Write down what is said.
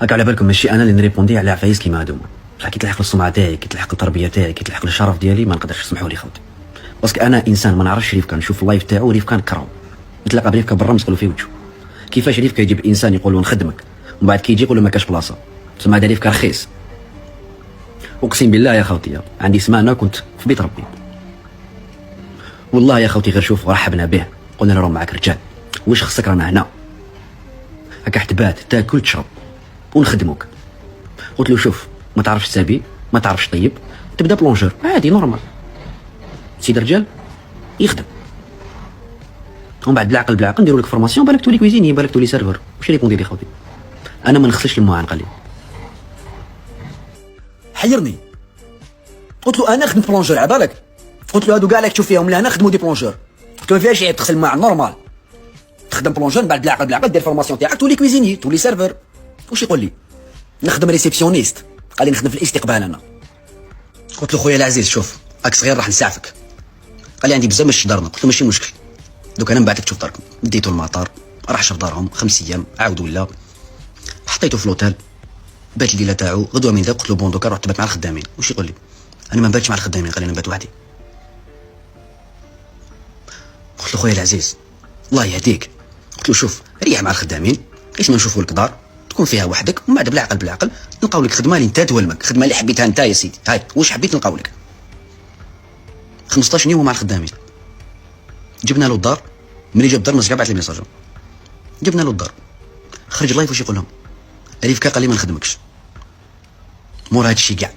هاك على بالكم ماشي انا اللي نريبوندي على عفايس كيما هادوما، بصح كي تلحق للسمعه تاعي، كي تلحق للتربيه تاعي، كي تلحق للشرف ديالي، ما نقدرش تسمحوا لي خوتي. باسكو انا انسان ما نعرفش ريفكا نشوف اللايف تاعو ريفكا نكرهو، نتلاقى بريفكا برا نسقلو في وجهه. كيفاش ريفكا يجيب انسان يقول له نخدمك ومن بعد كي يجي يقول له ما كاش بلاصه، تسمى هذا ريفكا رخيص. اقسم بالله يا خوتي عندي سمانه كنت في بيت ربي، والله يا خوتي غير شوف رحبنا به، قلنا له معاك رجال، واش خصك رانا هنا هكا حتبات تاكل تشرب ونخدموك. قلت له شوف ما تعرفش تسابي، ما تعرفش طيب، تبدا بلونجور عادي نورمال، سيد رجال يخدم. ومن بعد بالعقل نديروا لك فورماسيون، بالك تولي كويزيني، بالك تولي سيرفر. واش اللي يكون ديري خوتي؟ انا ما نغسلش الماعن قال لي. حيرني، قلت له انا خدمت بلونجور على بالك، قلت له هادو كاع اللي تشوف فيهم لهنا خدموا دي بلونجور، قلت له ما فيهاش عيب تغسل الماعن نورمال، تخدم بلونجور من بعد بالعقل دير فورماسيون تاعك تولي كويزيني تولي سيرفر. واش يقول لي؟ نخدم ريسبسيونيست، قال لي نخدم في الاستقبال انا. قلت له خويا العزيز شوف راك صغير راح نسعفك. قال لي عندي بزاف مش دارنا، قلت له ماشي مشكل، دوك انا نبعث لك تشوف داركم. ديتو المطار راح شاف دارهم 5 ايام عاود ولا حطيته في لوتيل، بات الليله تاعو غدوه من ذا. قلت له بون دوكا روح تبات مع الخدامين. واش يقول لي؟ انا ما نباتش مع الخدامين، قال لي انا نبات وحدي. قلت له خويا العزيز الله يهديك، قلت له شوف ريح مع الخدامين كيش ما نشوفوا لك دار تكون فيها وحدك، ومن بعد بالعقل نلقاو لك خدمه اللي انت تولمك، خدمه اللي حبيتها انت يا سيدي. هاي واش حبيت نلقاو لك. 15 يوم مع الخدامين، جبنا له الدار. ملي جاب الدار مسكا بعث لي ميساج، جبنا له الدار خرج لايف. واش يقول لهم؟ ريفكا قال لي ما نخدمكش. مور هادشي كاع